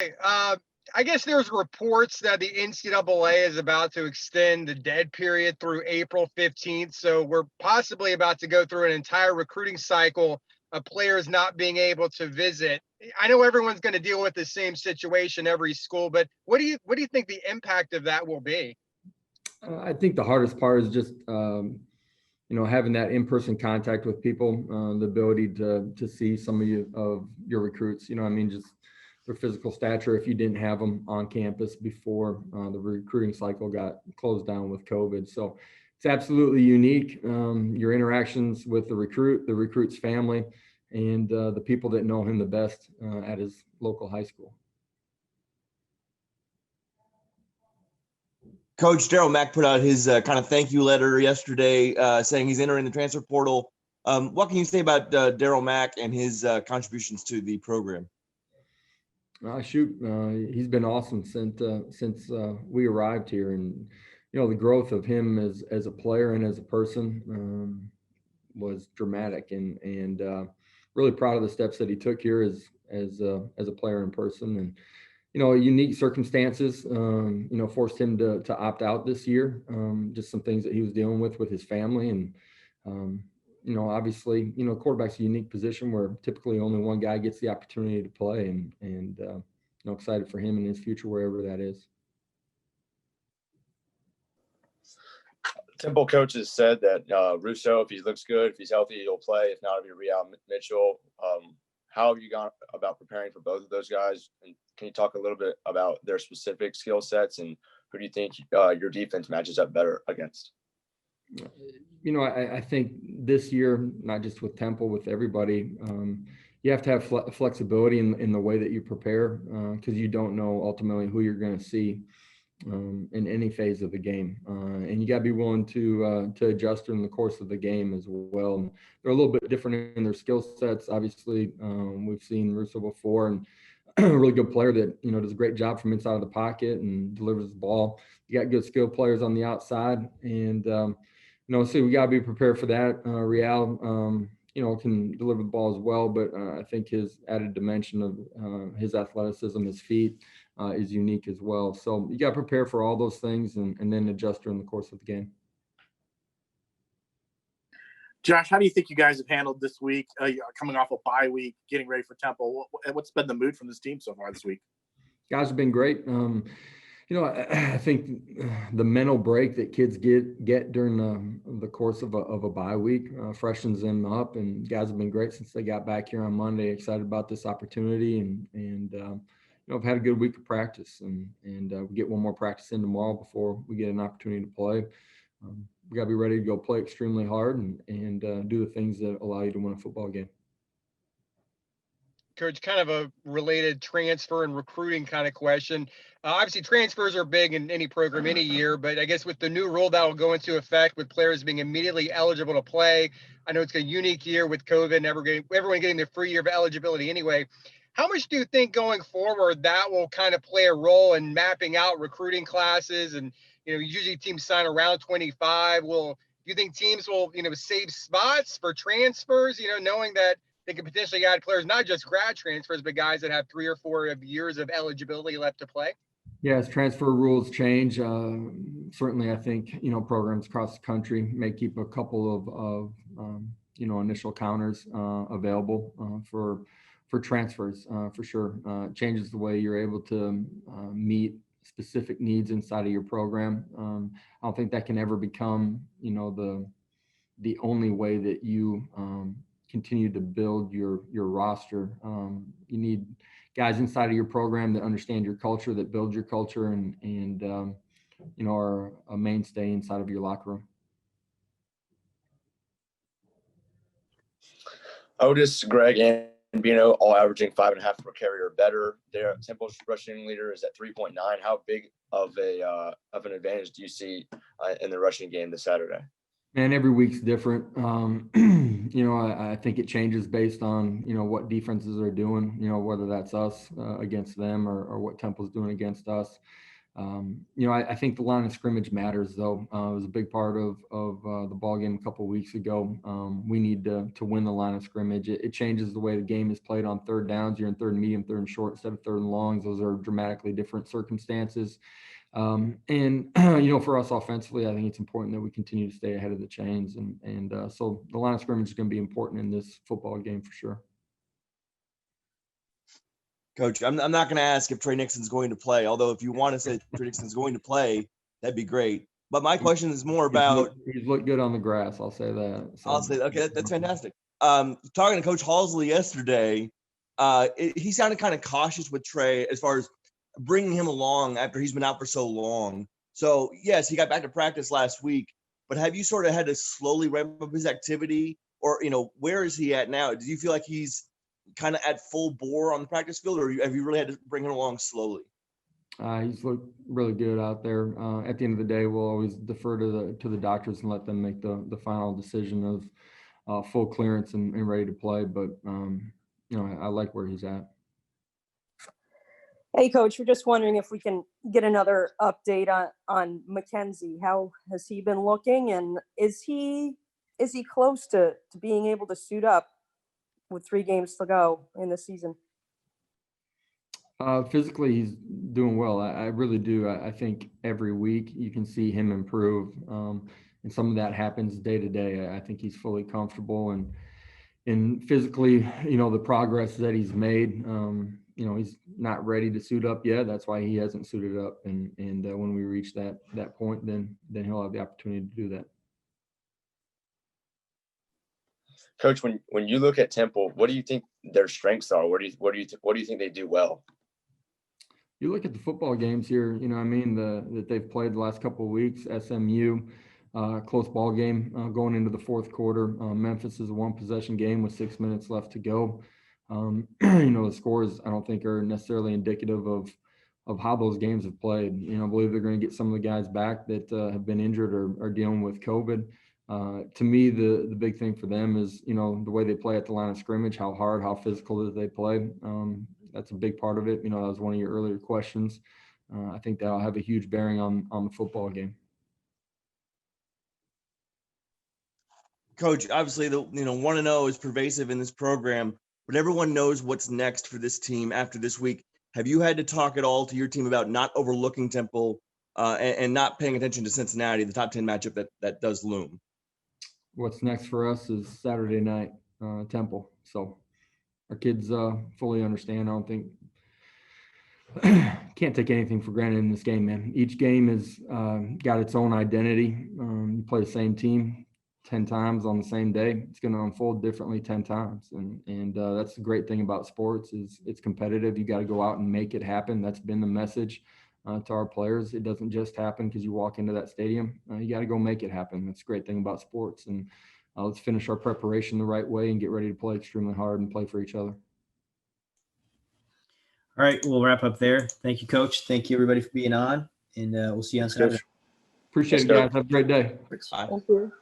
Uh, I guess there's reports that the NCAA is about to extend the dead period through April 15th. So we're possibly about to go through an entire recruiting cycle of players not being able to visit. I know everyone's going to deal with the same situation every school, but what do you think the impact of that will be? I think the hardest part is just having that in-person contact with people, the ability to see some of your recruits. Just their physical stature. If you didn't have them on campus before the recruiting cycle got closed down with COVID, so it's absolutely unique. Your interactions with the recruit's family, and the people that know him the best at his local high school. Coach Daryl Mack put out his kind of thank you letter yesterday, saying he's entering the transfer portal. What can you say about Daryl Mack and his contributions to the program? He's been awesome since we arrived here, and the growth of him as a player and as a person was dramatic, and really proud of the steps that he took here as a player in person. And unique circumstances, forced him to opt out this year. Just some things that he was dealing with his family. And, obviously, quarterback's a unique position where typically only one guy gets the opportunity to play, and excited for him and his future, wherever that is. Temple coaches said that Russo, if he looks good, if he's healthy, he'll play. If not, it'll be Real Mitchell. How have you gone about preparing for both of those guys? And can you talk a little bit about their specific skill sets, and who do you think your defense matches up better against? I think this year, not just with Temple, with everybody, you have to have flexibility in the way that you prepare, because you don't know ultimately who you're going to see in any phase of the game, and you got to be willing to adjust during the course of the game as well. They're a little bit different in their skill sets. Obviously, we've seen Russo before, and a really good player that does a great job from inside of the pocket and delivers the ball. You got good skilled players on the outside, and so we got to be prepared for that. Real, can deliver the ball as well, but I think his added dimension of his athleticism, his feet, is unique as well. So you got to prepare for all those things and then adjust during the course of the game. Josh, how do you think you guys have handled this week, coming off a bye week, getting ready for Temple? What's been the mood from this team so far this week? Guys have been great. I think the mental break that kids get during the course of a bye week freshens them up, and guys have been great since they got back here on Monday. Excited about this opportunity, and I've had a good week of practice, and we get one more practice in tomorrow before we get an opportunity to play. We got to be ready to go play extremely hard and do the things that allow you to win a football game. Coach, kind of a related transfer and recruiting kind of question. Obviously, transfers are big in any program any year, but I guess with the new rule that will go into effect with players being immediately eligible to play, I know it's a unique year with COVID and everyone getting their free year of eligibility anyway. How much do you think going forward that will kind of play a role in mapping out recruiting classes? And, usually teams sign around 25. Do you think teams will, save spots for transfers, knowing that they could potentially add players, not just grad transfers, but guys that have 3 or 4 years of eligibility left to play? Yeah, as transfer rules change, certainly I think, programs across the country may keep a couple of initial counters available for transfers, for sure. It changes the way you're able to meet specific needs inside of your program. I don't think that can ever become, the only way that you continue to build your roster. You need guys inside of your program that understand your culture, that build your culture, and are a mainstay inside of your locker room. Otis, Greg, and Bino all averaging 5.5 per carry or better. Their Temple's rushing leader is at 3.9. How big of an advantage do you see in the rushing game this Saturday? Man, every week's different. I think it changes based on, what defenses are doing, whether that's us against them or what Temple's doing against us. I think the line of scrimmage matters, though. It was a big part of the ball game a couple of weeks ago. We need to win the line of scrimmage. It changes the way the game is played on third downs. You're in third and medium, third and short instead of third and longs. Those are dramatically different circumstances. For us offensively, I think it's important that we continue to stay ahead of the chains. So the line of scrimmage is going to be important in this football game for sure. Coach, I'm not going to ask if Tre Nixon's going to play, although if you want to say Tre Nixon's going to play, that'd be great. But my question is more about he's looked good on the grass. I'll say that. So. I'll say, okay, that's fantastic. Talking to Coach Halsley yesterday, he sounded kind of cautious with Tre as far as bringing him along after he's been out for so long. So yes, he got back to practice last week, but have you sort of had to slowly ramp up his activity, or where is he at now? Do you feel like he's kind of at full bore on the practice field, or have you really had to bring him along slowly? He's looked really good out there. At the end of the day, we'll always defer to the doctors and let them make the final decision of full clearance and ready to play. But I like where he's at. Hey, Coach, we're just wondering if we can get another update on Mackenzie. How has he been looking, and is he close to being able to suit up with 3 games to go in the season? Physically, he's doing well. I really do. I think every week you can see him improve, and some of that happens day to day. I think he's fully comfortable, and physically, the progress that he's made. He's not ready to suit up yet. That's why he hasn't suited up. And when we reach that point, then he'll have the opportunity to do that. Coach, when you look at Temple, what do you think their strengths are? What do you think they do well? You look at the football games here, that they've played the last couple of weeks. SMU, close ball game going into the fourth quarter. Memphis is a 1-possession game with 6 minutes left to go. The scores I don't think are necessarily indicative of how those games have played. I believe they're going to get some of the guys back that have been injured or are dealing with COVID. To me, the big thing for them is, the way they play at the line of scrimmage, how hard, how physical that they play. That's a big part of it. That was one of your earlier questions. I think that'll have a huge bearing on the football game. Coach, obviously the 1-0 is pervasive in this program, but everyone knows what's next for this team after this week. Have you had to talk at all to your team about not overlooking Temple and not paying attention to Cincinnati, the top 10 matchup that does loom? What's next for us is Saturday night, Temple. So our kids fully understand. I don't think can't take anything for granted in this game, man. Each game has got its own identity. You play the same team 10 times on the same day. It's going to unfold differently 10 times. And that's the great thing about sports is it's competitive. You got to go out and make it happen. That's been the message to our players. It doesn't just happen because you walk into that stadium. You got to go make it happen. That's a great thing about sports. And let's finish our preparation the right way and get ready to play extremely hard and play for each other. All right, we'll wrap up there. Thank you, Coach. Thank you, everybody, for being on, and we'll see you on Saturday. Appreciate it, guys. Have a great day. Bye. Thank you.